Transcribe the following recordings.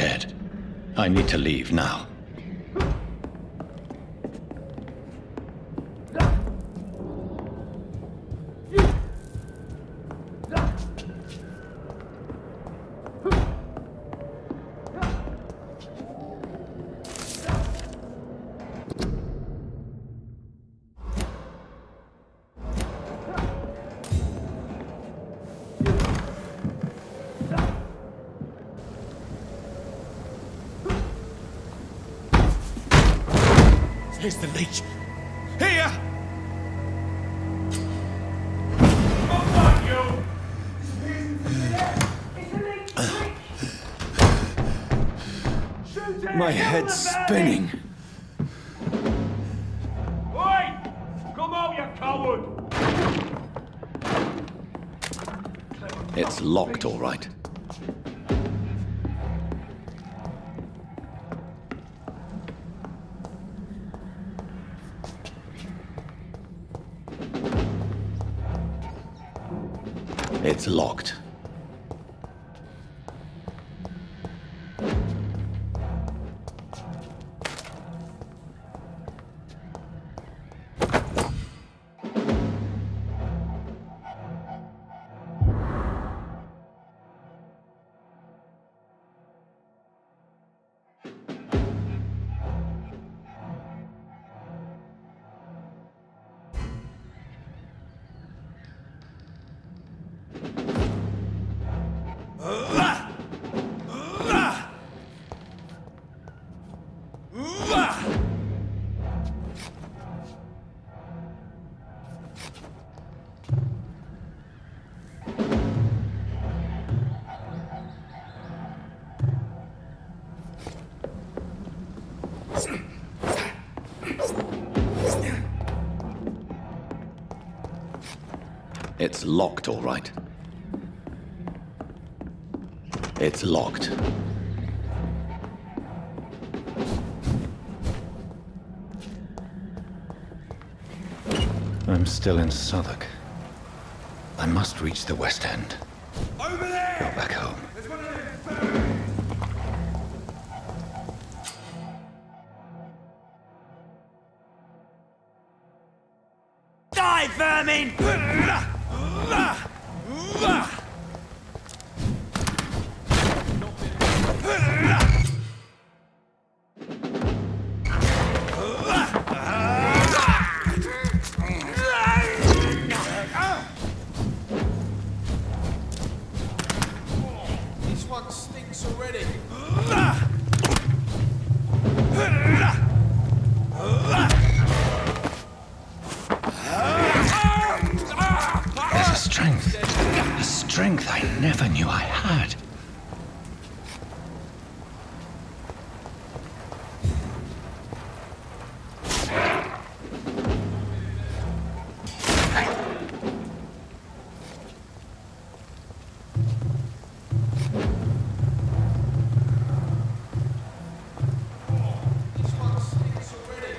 dead. I need to leave now. Here's the leech. Here! My head's spinning. Oi! Come out, you coward! It's locked, all right. It's locked. It's locked, all right. It's locked. I'm still in Southwark. I must reach the West End. Over there! Go back home. There's one of them. Die, vermin! This one stinks already. There's a strength I never knew I had. This one stinks already.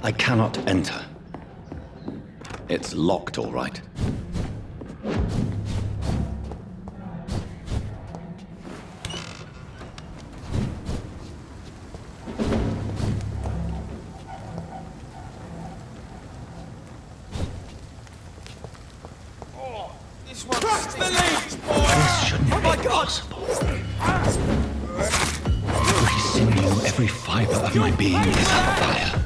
I cannot enter. It's locked, all right. This one stinks. The leech, boy! This shouldn't Oh my be God! possible. Every sinew, every fiber of my being is on fire.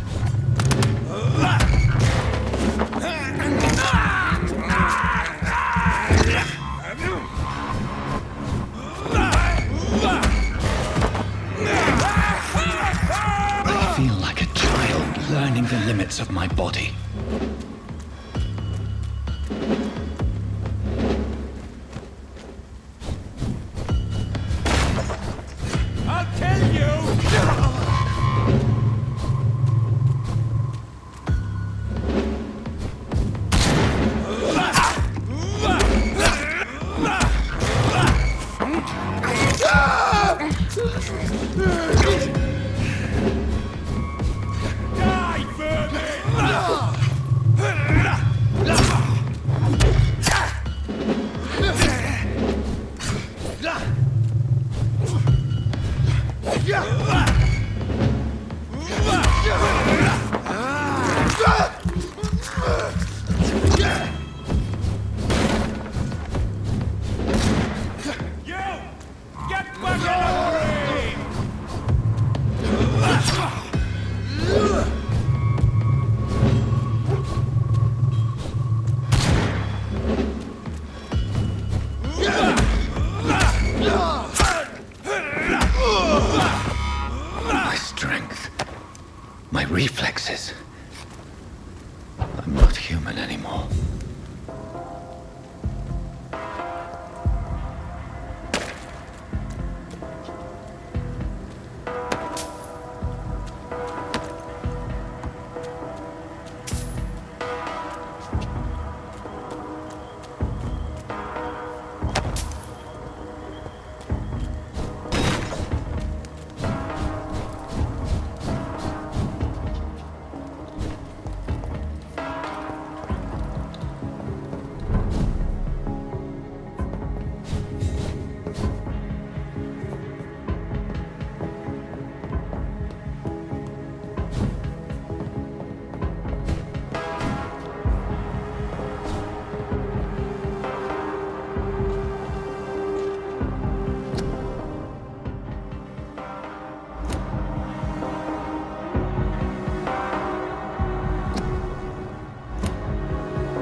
limits of my body. I'll tell you! Die, My strength, my reflexes. I'm not human anymore.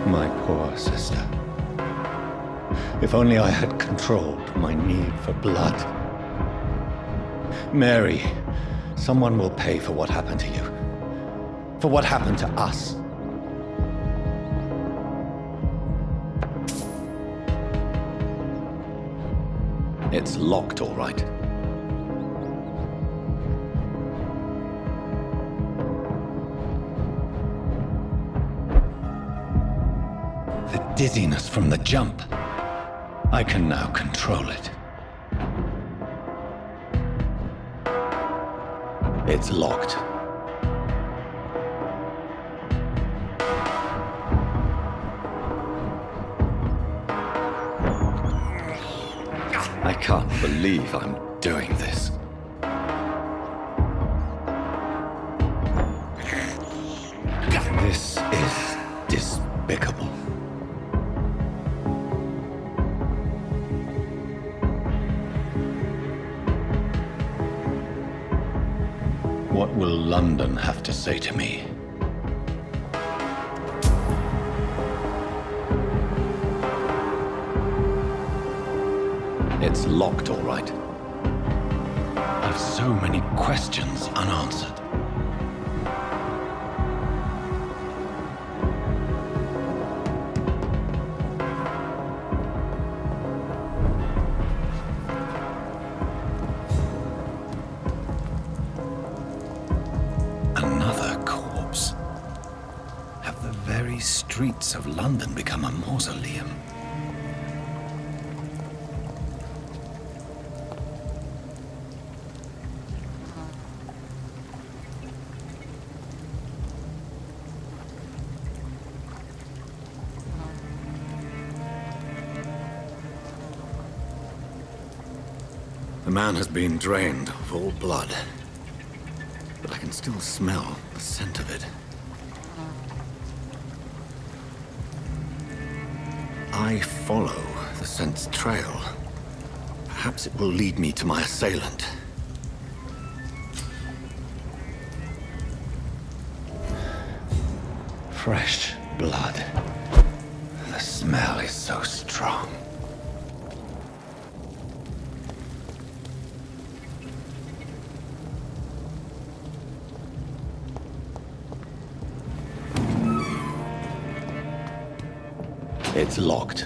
My poor sister. If only I had controlled my need for blood. Mary, someone will pay for what happened to you. For what happened to us. It's locked, all right. The dizziness from the jump. I can now control it. It's locked. I can't believe I'm doing this. This is despicable. What will London have to say to me? It's locked, all right. I've so many questions unanswered. Another corpse. Have the very streets of London become a mausoleum? The man has been drained of all blood, but I can still smell the scent of it. I follow the scent's trail. Perhaps it will lead me to my assailant. Fresh blood. The smell is so strong. It's locked.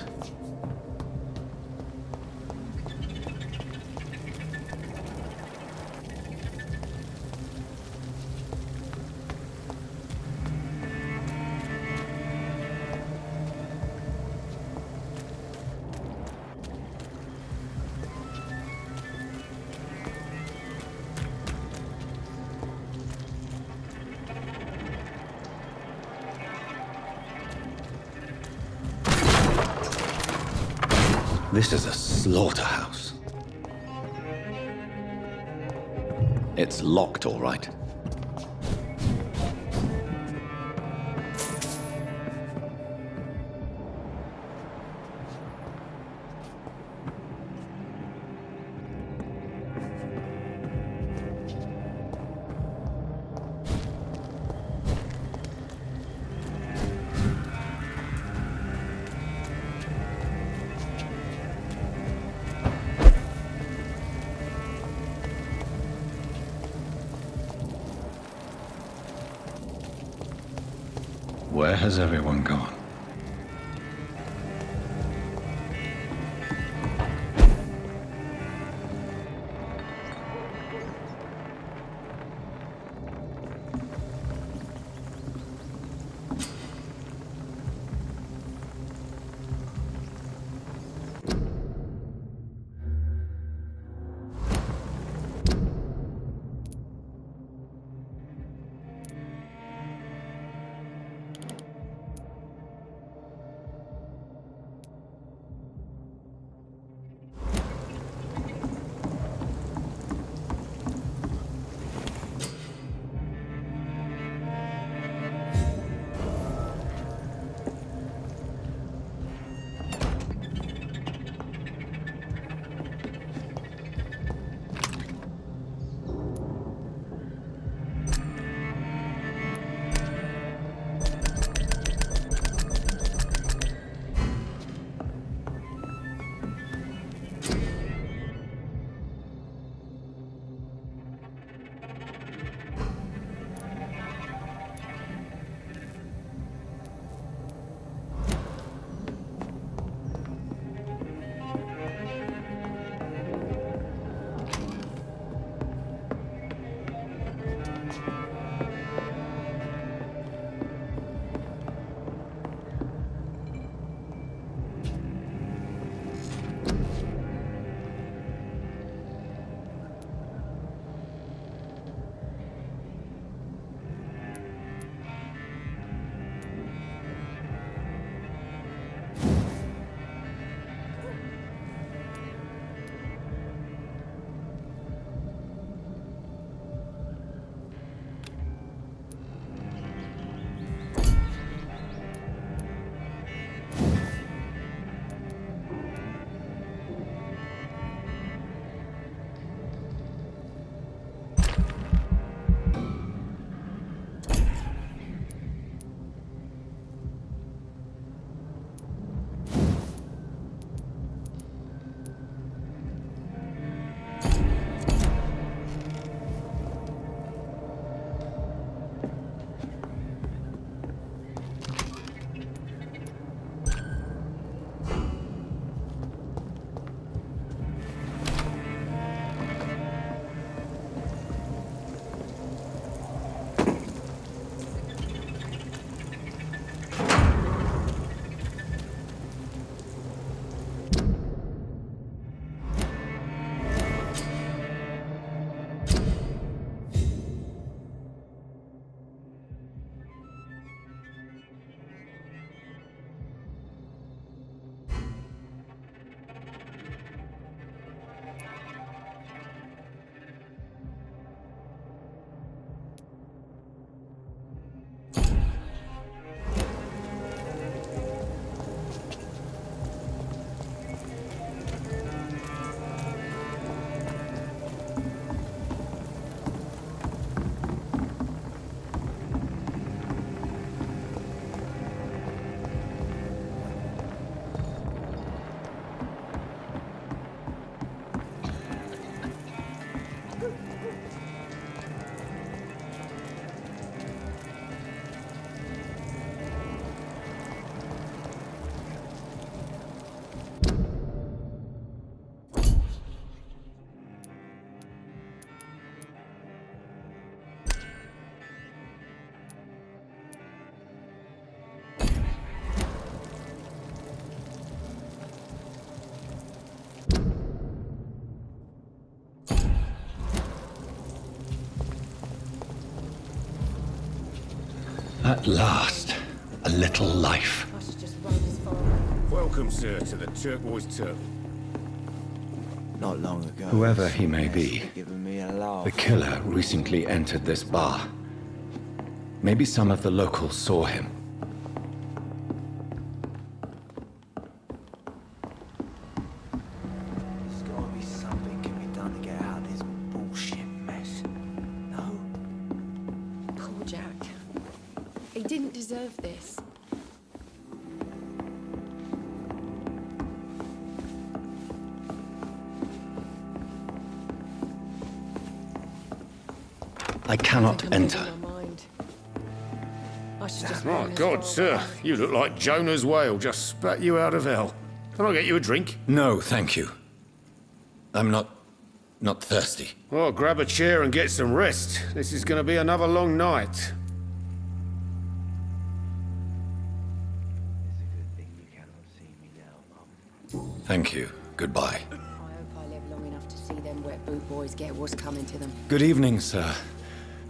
This is a slaughterhouse. It's locked, all right. Where has everyone gone? At last, a little life. I should just run as far. Welcome, sir, to the Turquoise Turtle. Not long ago. Whoever he may be, Giving me a laugh. the killer recently entered this bar. Maybe some of the locals saw him. There's gotta be something can be done to get out of this bullshit mess. No? Poor Jack. He didn't deserve this. I cannot I'm losing enter. my mind. I should just My run as God, far sir, away. you look like Jonah's whale just spat you out of hell. Can I get you a drink? No, thank you. I'm not thirsty. Well, grab a chair and get some rest. This is going to be another long night. It's a good thing you cannot see me now, Mum. Thank you. Goodbye. I hope I live long enough to see them wet boot boys get what's coming to them. Good evening, sir.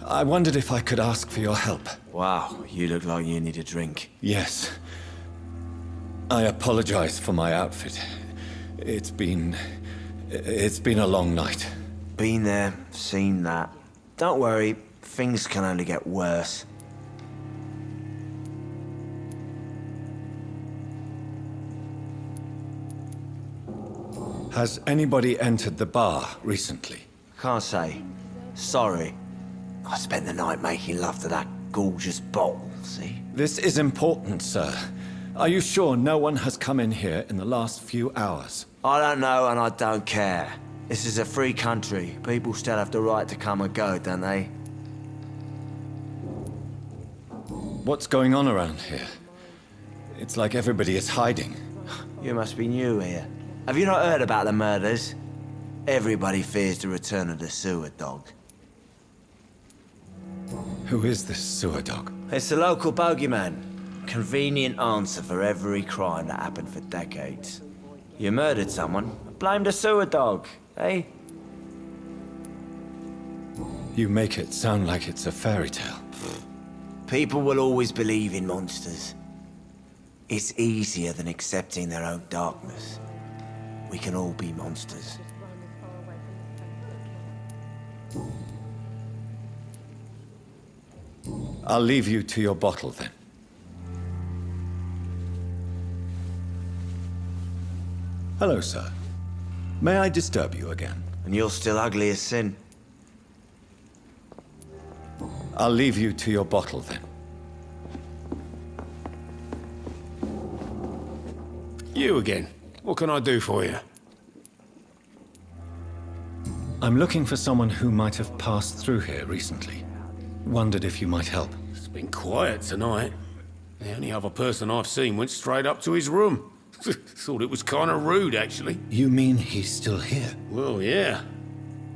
I wondered if I could ask for your help. Wow, you look like you need a drink. Yes. I apologize for my outfit. It's been a long night. Been there, seen that. Don't worry, things can only get worse. Has anybody entered the bar recently? Can't say. Sorry. I spent the night making love to that gorgeous bottle, see? This is important, sir. Are you sure no one has come in here in the last few hours? I don't know and I don't care. This is a free country. People still have the right to come and go, don't they? What's going on around here? It's like everybody is hiding. You must be new here. Have you not heard about the murders? Everybody fears the return of the sewer dog. Who is this sewer dog? It's the local bogeyman. Convenient answer for every crime that happened for decades. You murdered someone, blame the sewer dog, eh? You make it sound like it's a fairy tale. People will always believe in monsters. It's easier than accepting their own darkness. We can all be monsters. I'll leave you to your bottle then. Hello, sir. May I disturb you again? And you're still ugly as sin. I'll leave you to your bottle then. You again. What can I do for you? I'm looking for someone who might have passed through here recently. Wondered if you might help. It's been quiet tonight. The only other person I've seen went straight up to his room. Thought it was kind of rude, actually. You mean he's still here? Well, yeah.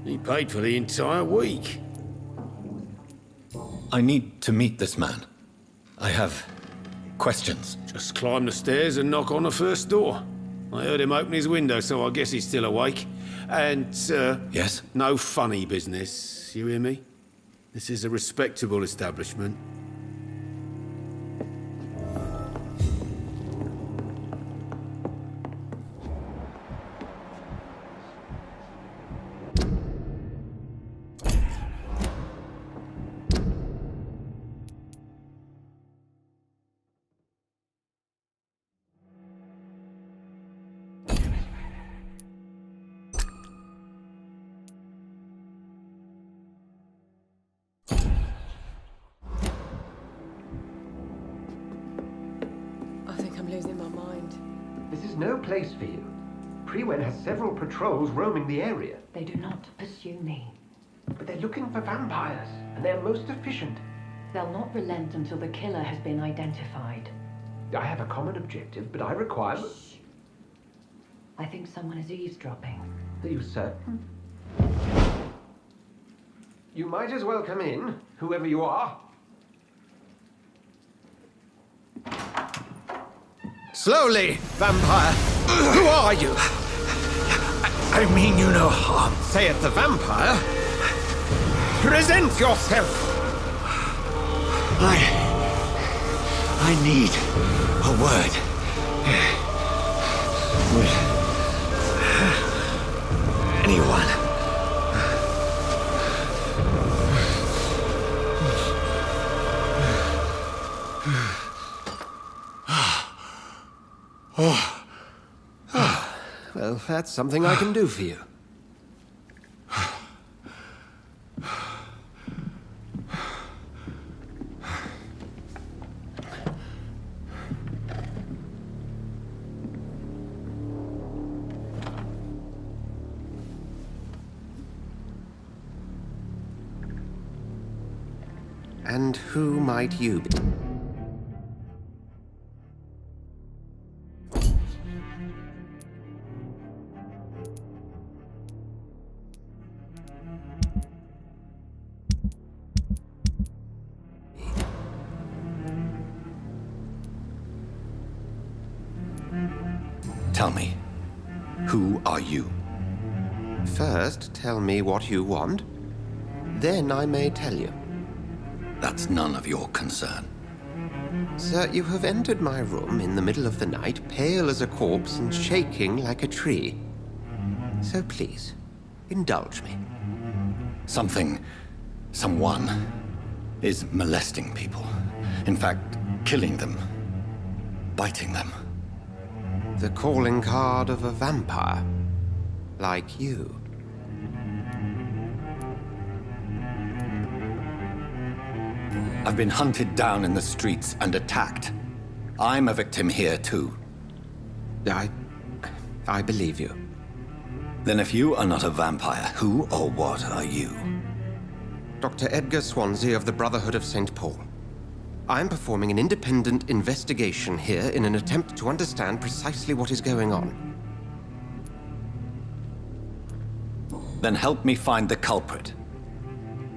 He paid for the entire week. I need to meet this man. I have questions. Just climb the stairs and knock on the first door. I heard him open his window, so I guess he's still awake. And, Yes? no funny business. You hear me? This is a respectable establishment. I think I'm losing my mind. This is no place for you. Prewen has several patrols roaming the area, They do not pursue me. but they're looking for vampires, and they're most efficient. They'll not relent until the killer has been identified. I have a common objective, but I require... I think someone is eavesdropping. Are you certain? You might as well come in, whoever you are. Slowly, vampire. Who are you? I mean you no harm, saith the vampire. Present yourself. I need a word with anyone. Well, that's something I can do for you. And who might you be? Tell me, who are you? First, tell me what you want. Then I may tell you. That's none of your concern. Sir, you have entered my room in the middle of the night, pale as a corpse and shaking like a tree. So please, indulge me. Someone is molesting people. In fact, killing them. Biting them. The calling card of a vampire. Like you. I've been hunted down in the streets and attacked. I'm a victim here too. I believe you. Then if you are not a vampire, who or what are you? Dr. Edgar Swansea of the Brotherhood of St. Paul. I'm performing an independent investigation here in an attempt to understand precisely what is going on. Then help me find the culprit.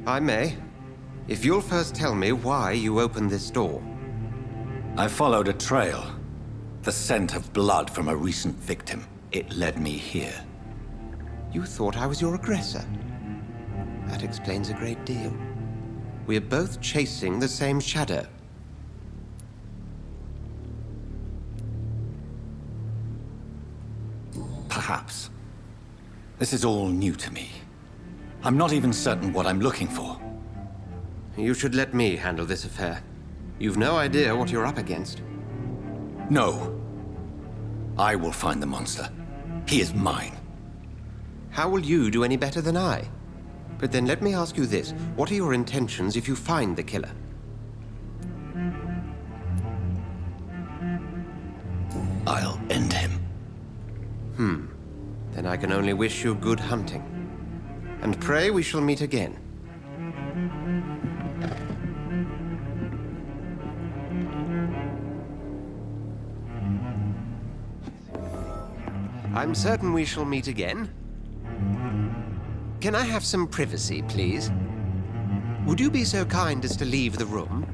I may, if you'll first tell me why you opened this door. I followed a trail. The scent of blood from a recent victim. It led me here. You thought I was your aggressor. That explains a great deal. We're both chasing the same shadow. Perhaps. This is all new to me. I'm not even certain what I'm looking for. You should let me handle this affair. You've no idea what you're up against. No. I will find the monster. He is mine. How will you do any better than I? But then let me ask you this. What are your intentions if you find the killer? I'll end him. Then I can only wish you good hunting. And pray we shall meet again. I'm certain we shall meet again. Can I have some privacy, please? Would you be so kind as to leave the room?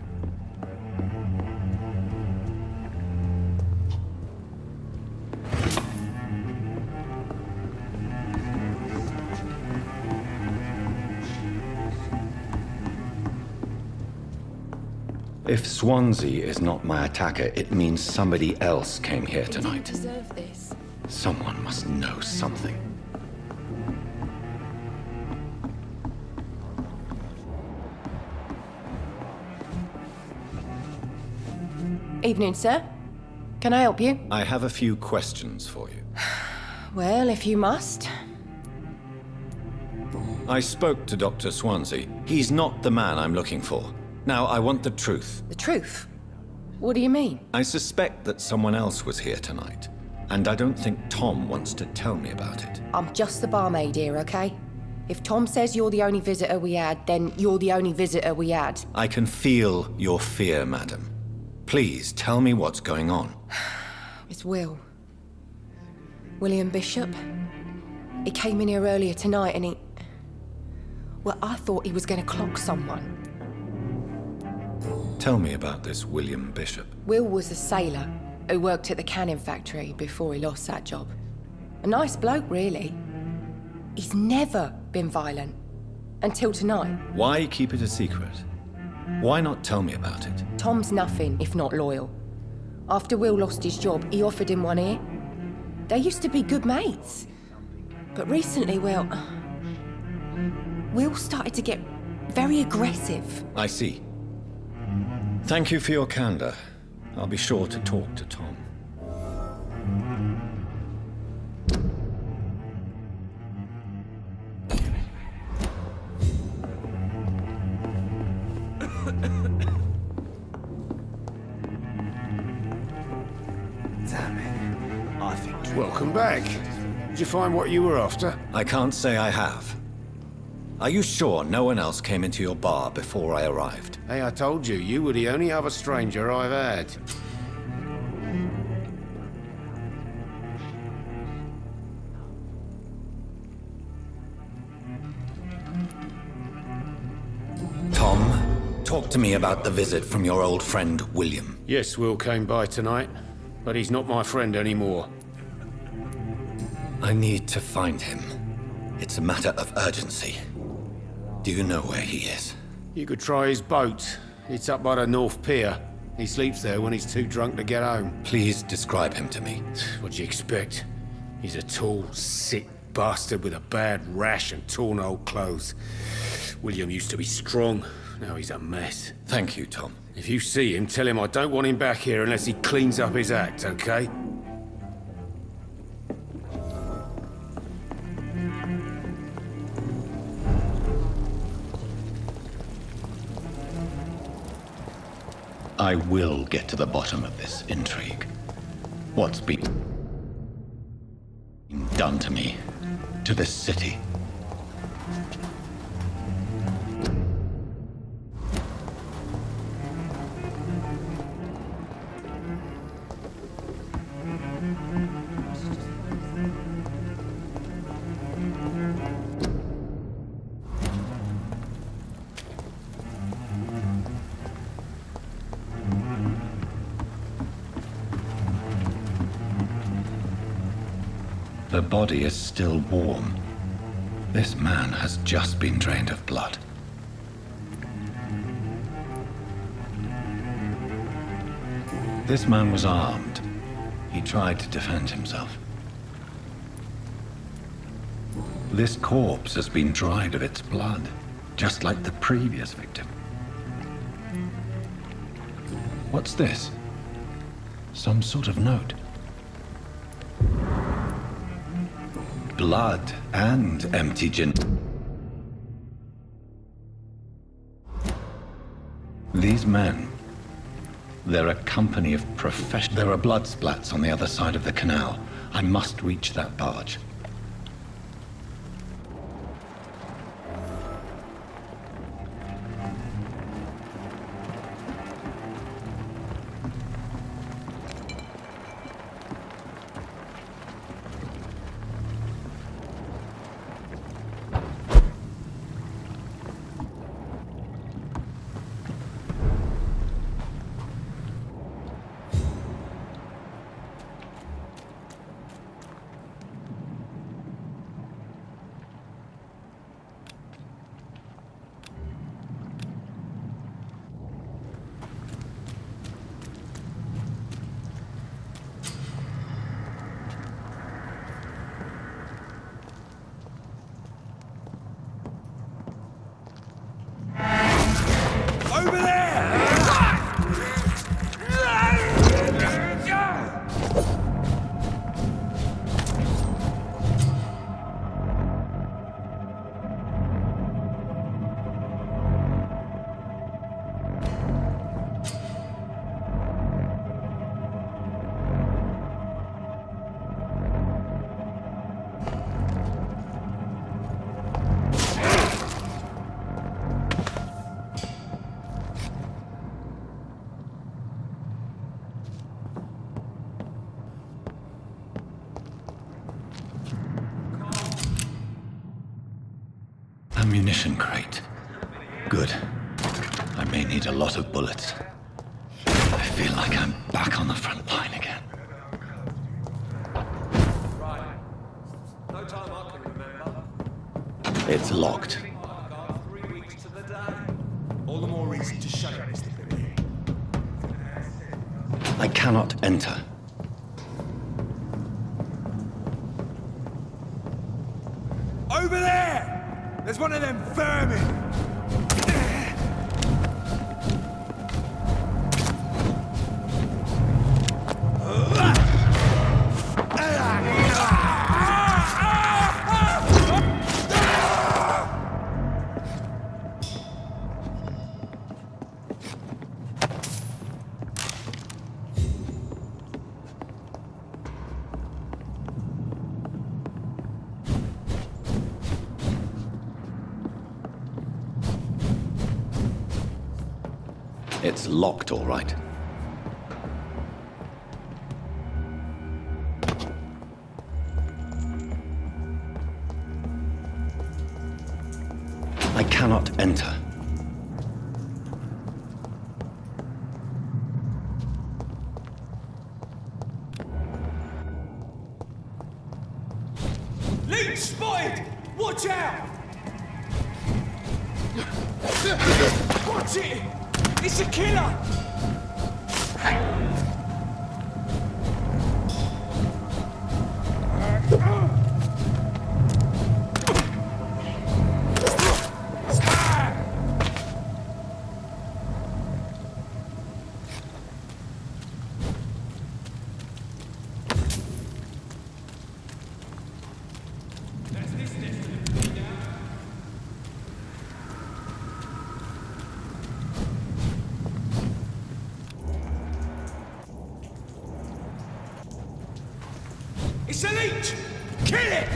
If Swansea is not my attacker, it means somebody else came here You didn't tonight. deserve this. Someone must know something. Evening, sir. Can I help you? I have a few questions for you. Well, if you must. I spoke to Dr. Swansea. He's not the man I'm looking for. Now, I want the truth. The truth? What do you mean? I suspect that someone else was here tonight, and I don't think Tom wants to tell me about it. I'm just the barmaid here, okay? If Tom says you're the only visitor we had, then you're the only visitor we had. I can feel your fear, madam. Please, tell me what's going on. It's Will. William Bishop. He came in here earlier tonight and he... Well, I thought he was going to clock someone. Tell me about this William Bishop. Will was a sailor who worked at the cannon factory before he lost that job. A nice bloke, really. He's never been violent. Until tonight. Why keep it a secret? Why not tell me about it? Tom's nothing if not loyal. After Will lost his job, he offered him one ear. They used to be good mates. But recently, well, Will started to get very aggressive. I see. Thank you for your candor. I'll be sure to talk to Tom. Damn it. I think... Welcome back. Did you find what you were after? I can't say I have. Are you sure no one else came into your bar before I arrived? Hey, I told you, you were the only other stranger I've had. Tom, talk to me about the visit from your old friend, William. Yes, Will came by tonight, but he's not my friend anymore. I need to find him. It's a matter of urgency. Do you know where he is? You could try his boat. It's up by the North Pier. He sleeps there when he's too drunk to get home. Please describe him to me. What do you expect? He's a tall, sick bastard with a bad rash and torn old clothes. William used to be strong. Now he's a mess. Thank you, Tom. If you see him, tell him I don't want him back here unless he cleans up his act, okay? I will get to the bottom of this intrigue. What's been done to me, to this city? The body is still warm. This man has just been drained of blood. This man was armed. He tried to defend himself. This corpse has been dried of its blood, just like the previous victim. What's this? Some sort of note. Blood and empty gin. These men, they're a company of professionals. There are blood splats on the other side of the canal. I must reach that barge. Ammunition crate. Good. I may need a lot of bullets. I feel like I'm back on the front line again. Right. No time I can remember. It's locked. 3 weeks to the day. All the more reason to I cannot enter. Over there! There's one of them vermin! It's locked, all right. I cannot enter. Leech spotted! Watch out! Watch it! It's a killer! It's a leech! Kill it!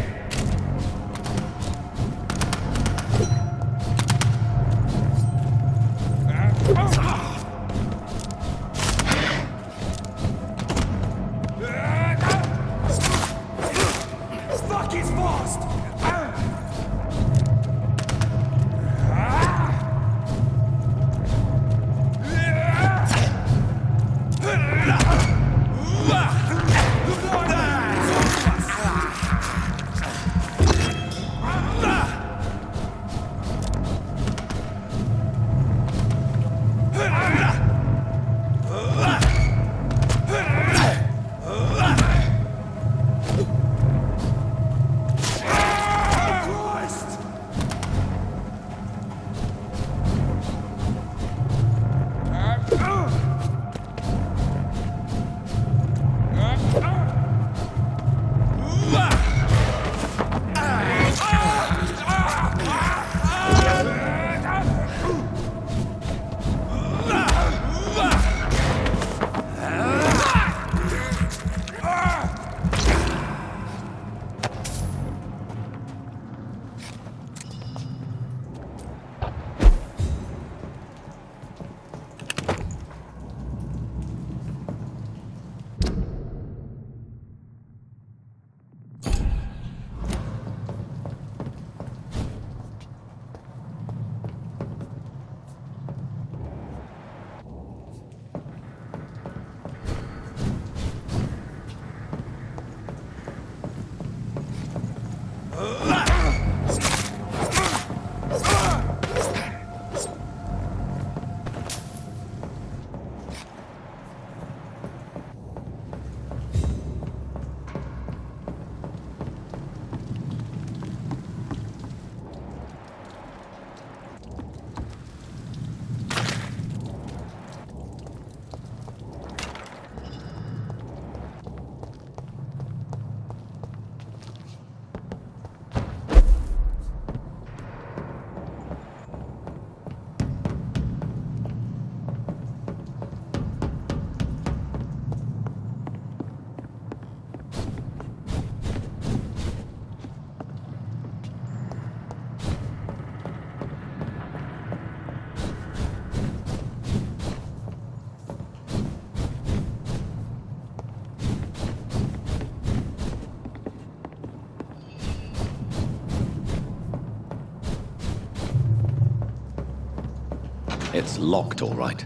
Fuck, it's fast! It's locked, all right.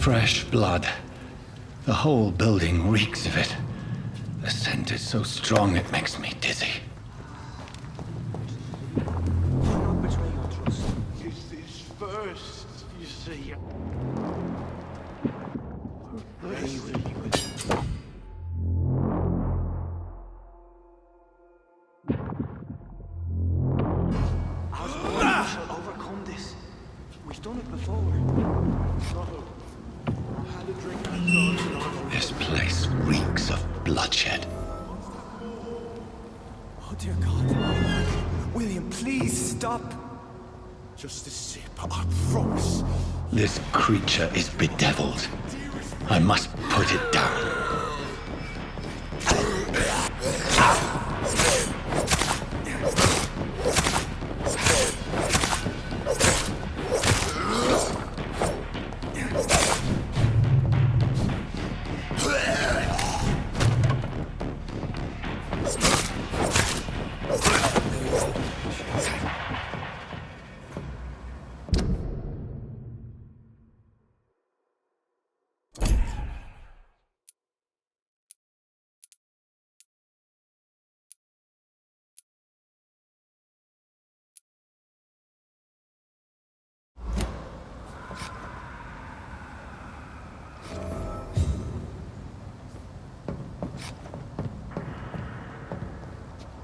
Fresh blood. The whole building reeks of it. The scent is so strong it makes me dizzy. Not betray your trust. Is this first, you see? Overcome this. We've done it before. This place reeks of bloodshed. Oh, dear God. William, please stop. Just a sip, I promise. This creature is bedeviled. I must put it down.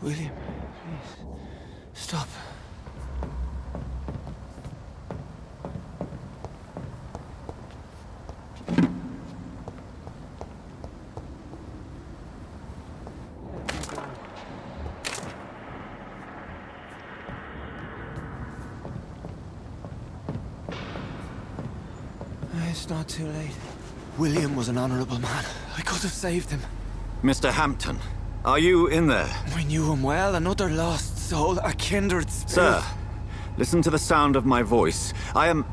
William, please, stop. It's not too late. William was an honorable man. I could have saved him. Mr. Hampton, are you in there? I knew him well, another lost soul, a kindred spirit. Sir, listen to the sound of my voice. I'm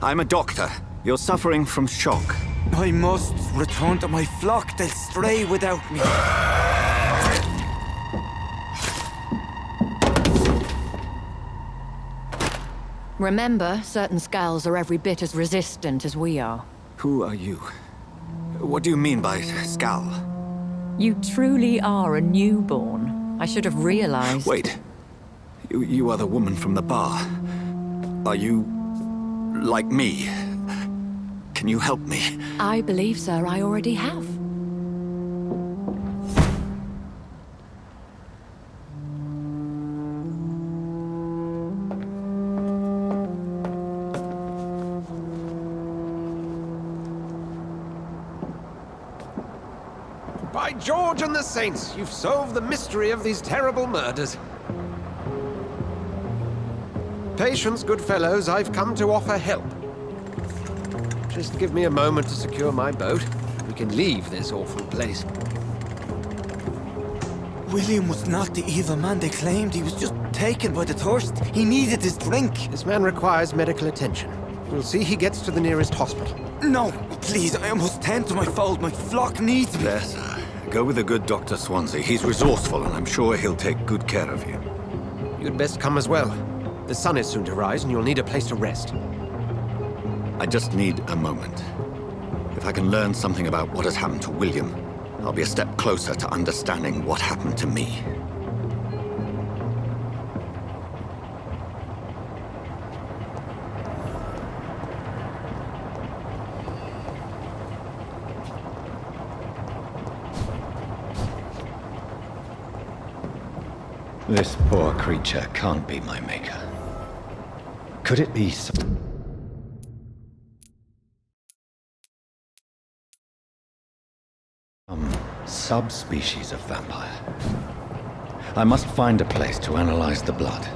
a doctor. You're suffering from shock. I must return to my flock. They'll stray without me. Remember, certain skulls are every bit as resistant as we are. Who are you? What do you mean by skull? You truly are a newborn. I should have realized. Wait. You are the woman from the bar. Are you like me? Can you help me? I believe, sir, I already have. By George and the Saints, you've solved the mystery of these terrible murders. Patience, good fellows, I've come to offer help. Just give me a moment to secure my boat. We can leave this awful place. William was not the evil man they claimed. He was just taken by the thirst. He needed his drink. This man requires medical attention. We'll see he gets to the nearest hospital. No, please, I must tend to my fold. My flock needs me. There, sir. Go with the good Dr. Swansea. He's resourceful, and I'm sure he'll take good care of you. You'd best come as well. The sun is soon to rise, and you'll need a place to rest. I just need a moment. If I can learn something about what has happened to William, I'll be a step closer to understanding what happened to me. This poor creature can't be my maker. Could it be some subspecies of vampire? I must find a place to analyze the blood.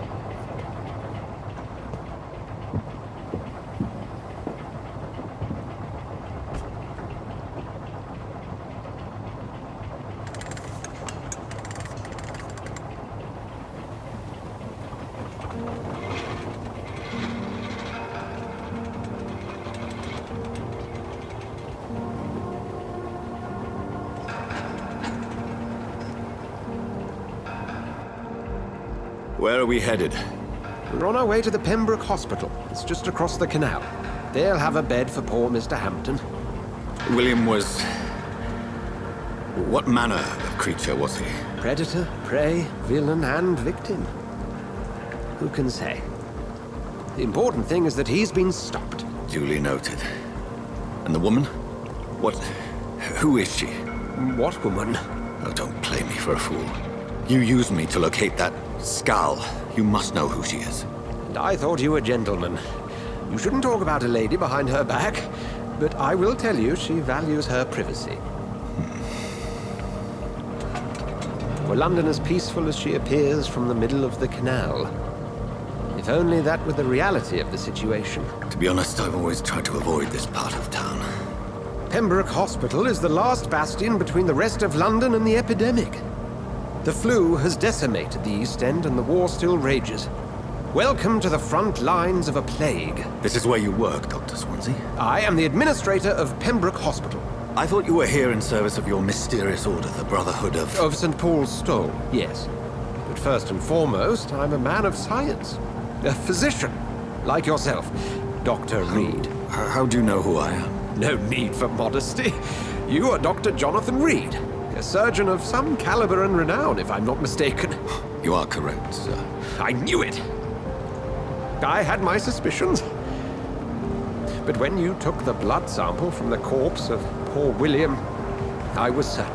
Where are we headed? We're on our way to the Pembroke Hospital. It's just across the canal. They'll have a bed for poor Mr. Hampton. William was... What manner of creature was he? Predator, prey, villain, and victim. Who can say? The important thing is that he's been stopped. Duly noted. And the woman? What... Who is she? What woman? Oh, don't play me for a fool. You used me to locate that skull. You must know who she is. And I thought you a gentleman. You shouldn't talk about a lady behind her back, but I will tell you she values her privacy. Were London as peaceful as she appears from the middle of the canal? If only that were the reality of the situation. To be honest, I've always tried to avoid this part of town. Pembroke Hospital is the last bastion between the rest of London and the epidemic. The flu has decimated the East End and the war still rages. Welcome to the front lines of a plague. This is where you work, Dr. Swansea? I am the administrator of Pembroke Hospital. I thought you were here in service of your mysterious order, the Brotherhood of... Of St. Paul's Stole, yes. But first and foremost, I'm a man of science. A physician, like yourself, Dr. Reed. How do you know who I am? No need for modesty. You are Dr. Jonathan Reed, a surgeon of some caliber and renown, if I'm not mistaken. You are correct, sir. I knew it. I had my suspicions. But when you took the blood sample from the corpse of poor William, I was certain.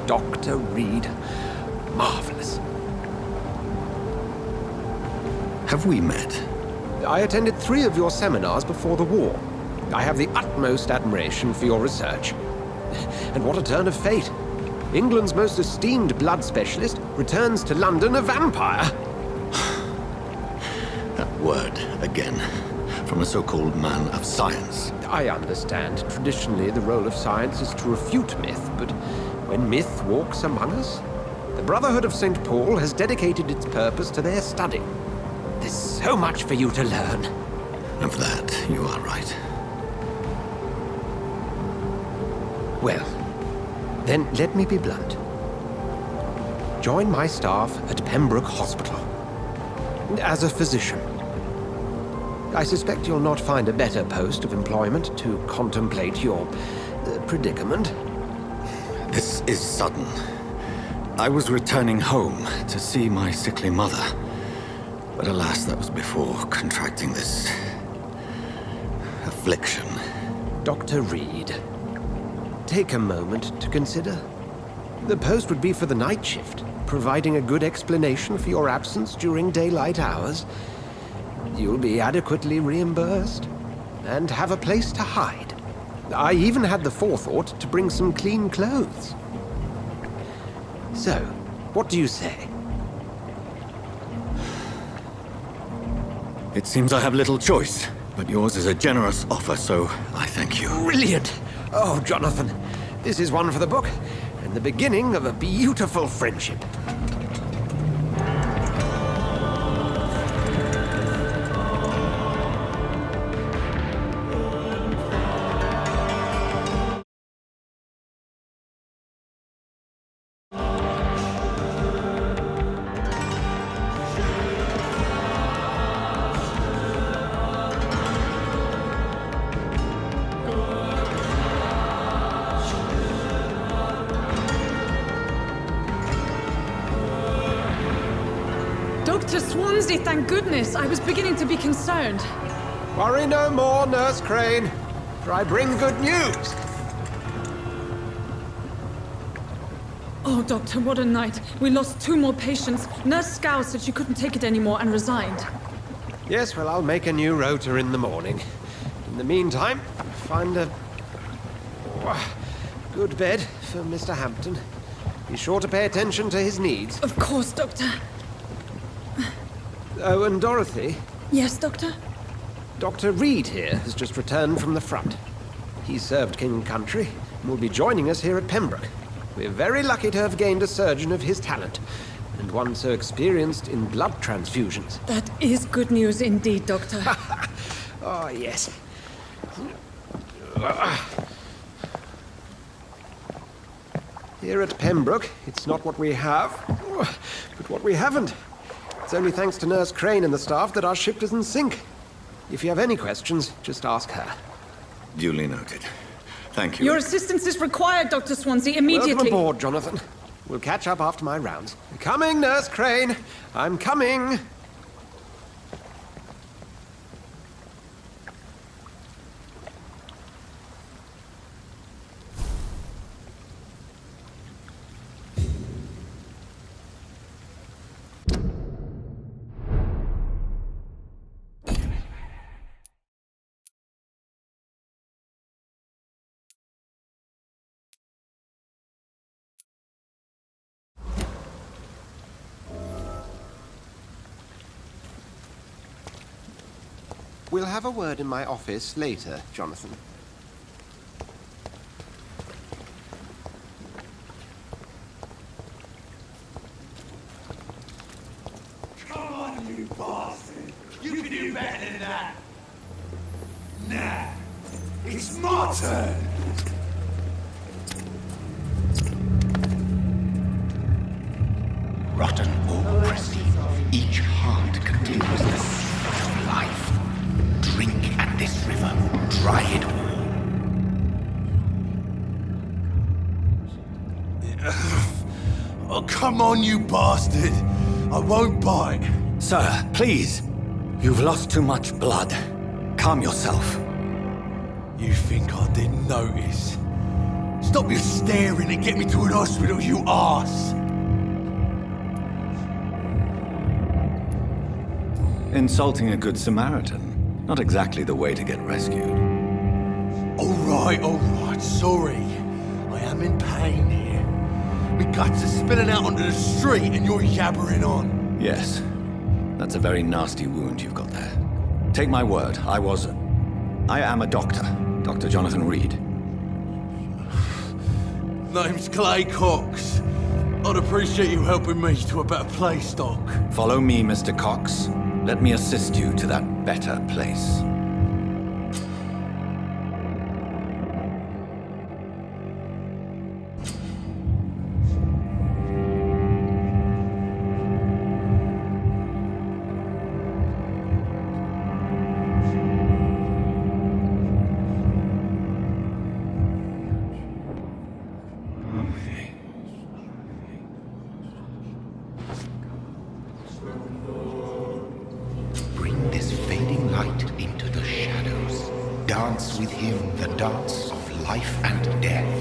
Dr. Reed. Marvelous. Have we met? I attended 3 of your seminars before the war. I have the utmost admiration for your research. And what a turn of fate. England's most esteemed blood specialist returns to London a vampire. That word, again. From a so-called man of science. I understand. Traditionally, the role of science is to refute myth, but when myth walks among us, the Brotherhood of St. Paul has dedicated its purpose to their study. There's so much for you to learn. Of that, you are right. Well, then let me be blunt. Join my staff at Pembroke Hospital. As a physician. I suspect you'll not find a better post of employment to contemplate your predicament. This is sudden. I was returning home to see my sickly mother. But alas, that was before contracting this... affliction. Dr. Reed, take a moment to consider. The post would be for the night shift, providing a good explanation for your absence during daylight hours. You'll be adequately reimbursed, and have a place to hide. I even had the forethought to bring some clean clothes. So, what do you say? It seems I have little choice, but yours is a generous offer, so I thank you. Brilliant! Oh, Jonathan, this is one for the book, and the beginning of a beautiful friendship. Dr. Swansea, thank goodness. I was beginning to be concerned. Worry no more, Nurse Crane, for I bring good news. Oh, Doctor, what a night. We lost 2 more patients. Nurse Scow said she couldn't take it anymore and resigned. Yes, well, I'll make a new rota in the morning. In the meantime, find a good bed for Mr. Hampton. Be sure to pay attention to his needs. Of course, Doctor. Oh, and Dorothy? Yes, Doctor? Dr. Reed here has just returned from the front. He served King and Country and will be joining us here at Pembroke. We're very lucky to have gained a surgeon of his talent, and one so experienced in blood transfusions. That is good news indeed, Doctor. Oh, yes. Here at Pembroke, it's not what we have, but what we haven't. It's only thanks to Nurse Crane and the staff that our ship doesn't sink. If you have any questions, just ask her. Duly noted. Thank you. Your assistance is required, Dr. Swansea, immediately. Welcome aboard, Jonathan. We'll catch up after my rounds. Coming, Nurse Crane. I'm coming. We'll have a word in my office later, Jonathan. Come on, you bastard! You can do better than that! Nah! It's my turn! Rotten or pristine, each heart contains the seed of life. Drink at this river, dry it all. Oh, come on, you bastard! I won't bite! Sir, please. You've lost too much blood. Calm yourself. You think I didn't notice? Stop your staring and get me to an hospital, you arse! Insulting a good Samaritan. Not exactly the way to get rescued. Alright, sorry. I am in pain here. My guts are spilling out onto the street and you're yabbering on. Yes. That's a very nasty wound you've got there. Take my word, I am a doctor. Dr. Jonathan Reed. Name's Clay Cox. I'd appreciate you helping me to a better place, Doc. Follow me, Mr. Cox. Let me assist you to that better place. Dance with him the dance of life and death.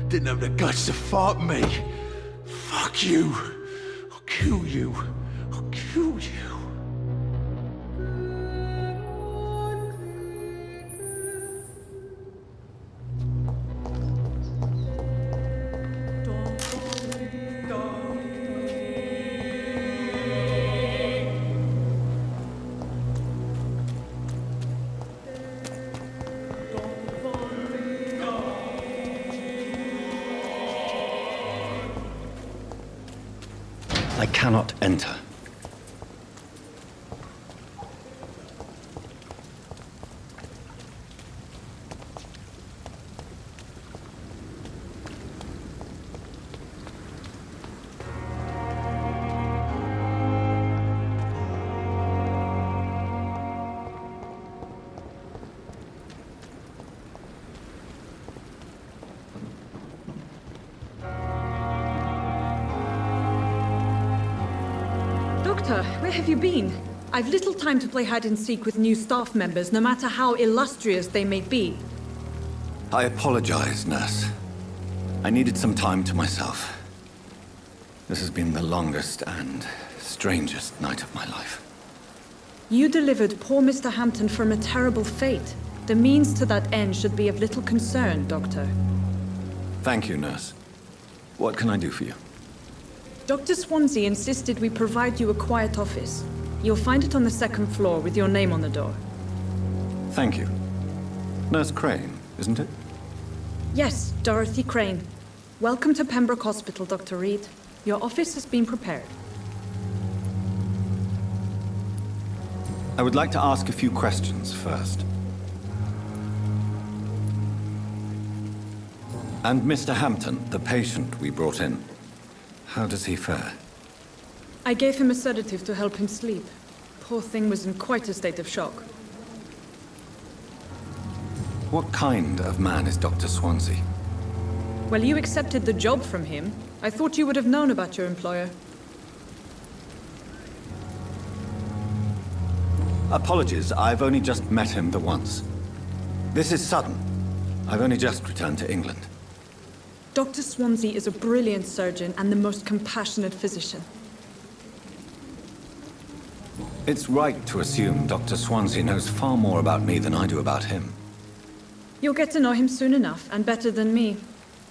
Didn't have the guts to fight me. Fuck you. I'll kill you. I'll kill you. I cannot enter. Doctor, where have you been? I've little time to play hide-and-seek with new staff members, no matter how illustrious they may be. I apologize, nurse. I needed some time to myself. This has been the longest and strangest night of my life. You delivered poor Mr. Hampton from a terrible fate. The means to that end should be of little concern, Doctor. Thank you, nurse. What can I do for you? Dr. Swansea insisted we provide you a quiet office. You'll find it on the second floor with your name on the door. Thank you. Nurse Crane, isn't it? Yes, Dorothy Crane. Welcome to Pembroke Hospital, Dr. Reed. Your office has been prepared. I would like to ask a few questions first. And Mr. Hampton, the patient we brought in, how does he fare? I gave him a sedative to help him sleep. Poor thing was in quite a state of shock. What kind of man is Dr. Swansea? Well, you accepted the job from him. I thought you would have known about your employer. Apologies, I've only just met him the once. This is sudden. I've only just returned to England. Dr. Swansea is a brilliant surgeon and the most compassionate physician. It's right to assume Dr. Swansea knows far more about me than I do about him. You'll get to know him soon enough, and better than me.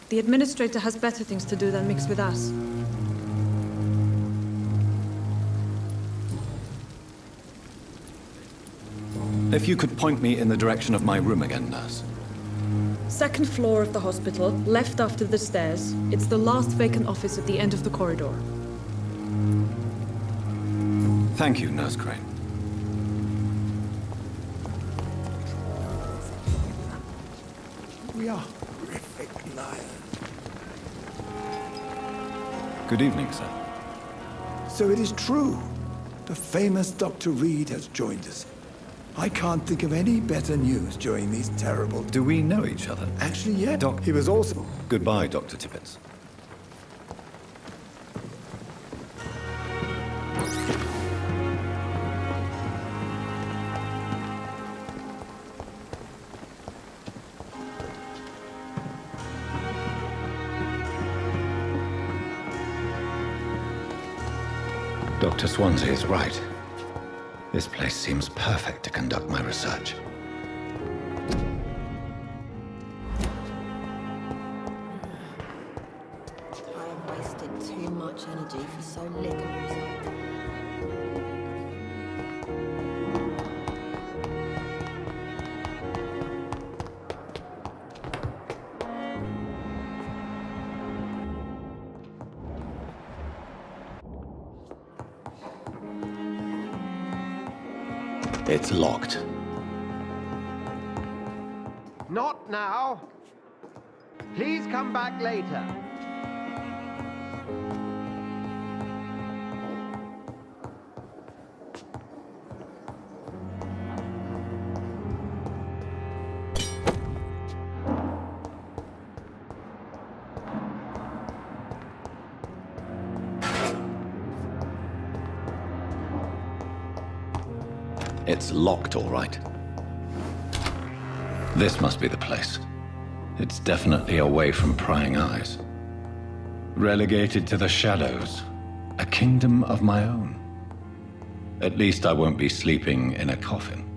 The administrator has better things to do than mix with us. If you could point me in the direction of my room again, nurse. Second floor of the hospital, left after the stairs. It's the last vacant office at the end of the corridor. Thank you, Nurse Crane. We are horrific liars. Good evening, sir. So it is true. The famous Dr. Reed has joined us. I can't think of any better news during these terrible... Do we know each other? Actually, yeah. He was also... Goodbye, Dr. Tippett. Dr. Swansea is right. This place seems perfect to conduct my research. I wasted too much energy for so little result. It's locked. Not now. Please come back later. It's locked, all right. This must be the place. It's definitely away from prying eyes. Relegated to the shadows. A kingdom of my own. At least I won't be sleeping in a coffin.